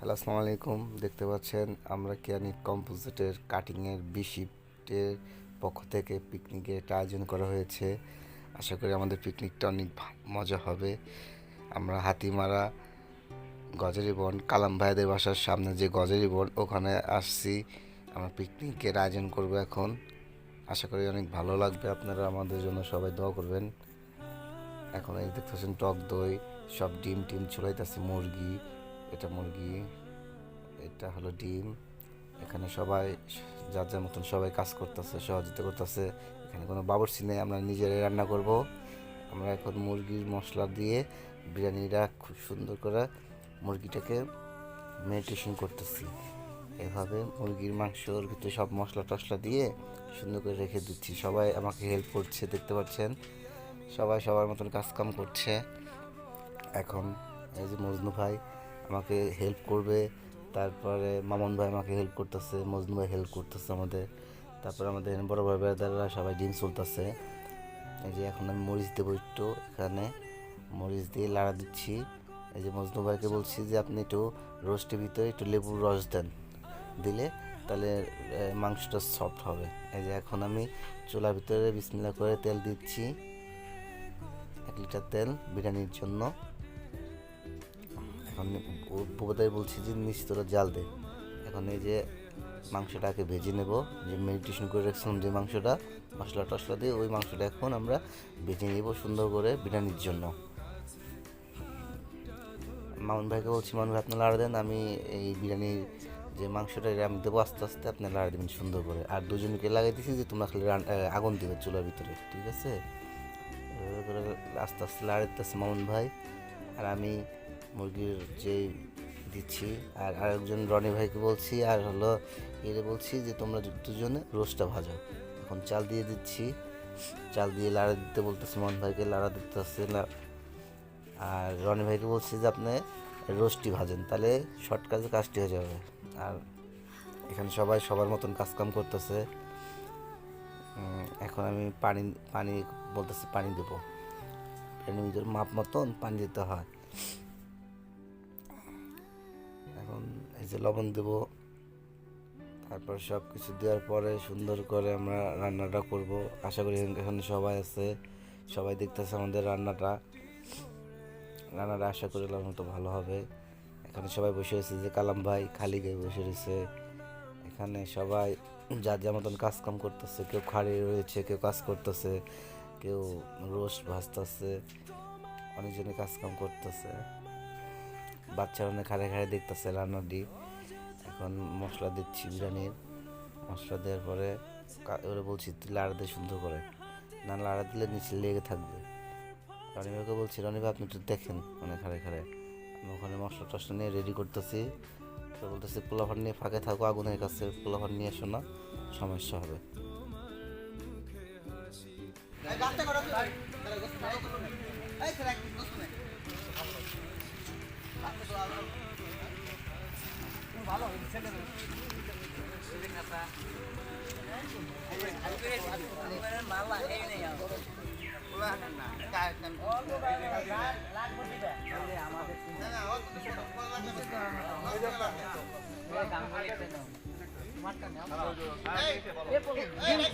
Hello, আসসালামু আলাইকুম। দেখতে পাচ্ছেন আমরা কেয়ানিক কম্পোজিটের কাটিংয়ের শিফটের পক্ষ থেকে পিকনিকের একটা আয়োজন করা হয়েছে। আশা করি আমাদের পিকনিকটা অনেক মজা হবে। আমরা হাতিমারা গজারি বন কালাম ভাইদের বাসার সামনে যে গজারি বন ওখানে আসছি। আমরা পিকনিকের আয়োজন করব এখন। আশা করি অনেক ভালো লাগবে। আপনারা আমাদের জন্য সবাই দোয়া করবেন। এখন এই দেখতে পাচ্ছেন টক দই, সব ডিম টিম ছড়াইতেছে, মুরগি, এটা মুরগি, এটা হলো ডিম। এখানে সবাই যার যার মতন সবাই কাজ করতেছে, সহযোগিতা করতেছে। এখানে কোনো বাবুর্চি নেই, আমরা নিজেরাই রান্না করব। আমরা এখন মুরগির মশলা দিয়ে বিরিয়ানিটা খুব সুন্দর করে মুরগিটাকে মেডিটেশন করতেছি। এভাবে মুরগির মাংসর ভিতরে সব মশলা টশলা দিয়ে সুন্দর করে রেখে দিচ্ছি। সবাই আমাকে হেল্প করছে, দেখতে পাচ্ছেন সবাই সবার মতন কাজকাম করছে। এখন এই যে মজনু ভাই আমাকে হেল্প করবে, তারপরে মামুন ভাই আমাকে হেল্প করতেছে, মজনু ভাই হেল্প করতেছে আমাদের, তারপরে আমাদের বড় ভাই বেড়াদাররা সবাই ডিম চলতেছে। এই যে এখন আমি মরিচ দেবো একটু, এখানে মরিচ দিয়ে লাড়া দিচ্ছি। এই যে মজনু ভাইকে বলছি যে আপনি একটু রোস্টের ভিতরে একটু লেবুর রস দেন, দিলে তাহলে মাংসটা সফট হবে। এই যে এখন আমি চুলার ভিতরে বিসমিল্লাহ করে তেল দিচ্ছি, 1 লিটার তেল বিরিয়ানির জন্য। এখন উপদায় বলছি যে নিচে তোরা জাল দে। এখন এই যে মাংসটাকে ভেজে নেব, যে মেডিটেশন করে রাখছিলাম যে মাংসটা মশলা টশলা দিয়ে, ওই মাংসটা এখন আমরা ভেজে নেব সুন্দর করে বিরিয়ানির জন্য। মামুন ভাইকে বলছি, মামুন ভাই আপনি লাড়া দেন, আমি এই বিরিয়ানির যে মাংসটা আমি দেবো আস্তে আস্তে, আপনি লাড়া দেবেন সুন্দর করে। আর দুজনকে লাগাই দিয়েছি যে তোমরা খালি আগুন দিবে চুলার ভিতরে, ঠিক আছে? এভাবে করে আস্তে আস্তে লাড়া দিতেছে মামুন ভাই, আর আমি মুরগির যে দিচ্ছি। আর আরেকজন রনি ভাইকে বলছি, আর হলো এরে বলছি যে তোমরা দুজনে রোস্টটা ভাজো। এখন চাল দিয়ে দিচ্ছি, চাল দিয়ে লাড়া দিতে বলতেছি, মন ভাইকে লাড়া দিতেছে। আর রনি ভাইকে বলছি যে আপনি রোস্টটি ভাজেন, তাহলে শর্ট কাজটি হয়ে যাবে। আর এখানে সবাই সবার মতন কাজকাম করতেছে। এখন আমি পানি পানি বলতেছি, পানি দেবো, ভিতরে মাপ মতন পানি দিতে হয়। এখন এই যে লবণ দেব, তারপর সব কিছু দেওয়ার পরে সুন্দর করে আমরা রান্নাটা করব। আশা করি এখানে সবাই আছে, সবাই দেখতেছে আমাদের রান্নাটা আশা করি মতো ভালো হবে। এখানে সবাই বসে রয়েছে, যে কালাম ভাই খালি গায়ে বসে রয়েছে। এখানে সবাই যার যার মতন কাজকাম করতেছে, কেউ খাড়ি রয়েছে, কেউ কাজ করতেছে, কেউ রোস্ট ভাজতেছে, অনেকজনে কাজকাম করতেছে। বাচ্চারা অনেক খাড়ে খাড়ে দেখতেছে রান্নাটি। এখন মশলা দিচ্ছি বিরিয়ানির, মশলা দেওয়ার পরে ওরা বলছি তুই লাড়া দিয়ে সুন্দর করে, না লাড়া দিলে নিচে লেগে থাকবে। রনিভাইকে বলছি, রনিভাই আপনি একটু দেখেন অনেক খাড়ে খাড়ে। আমি ওখানে মশলা টশলা নিয়ে রেডি করতেছি। তো বলতেছি পোলাভার নিয়ে ফাঁকে থাকো, আগুনের কাছে পোলাভার নিয়ে এসো না, সমস্যা হবে। ভালো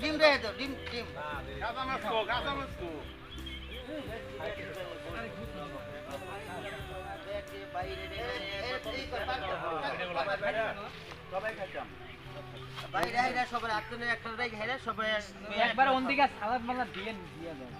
ডিম রে তো ডিম ডিম একবার ওদিকে সালাদ মালা দিয়ে দিয়ে দেন।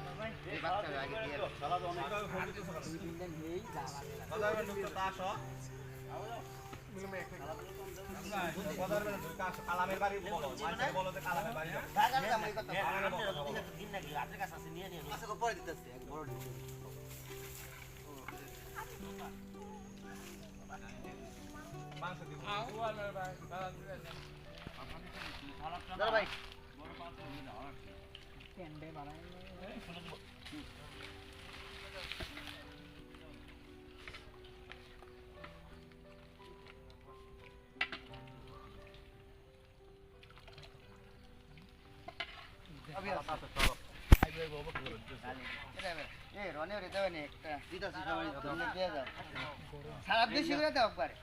ভাই সারা বেশি করে দাও একবারে।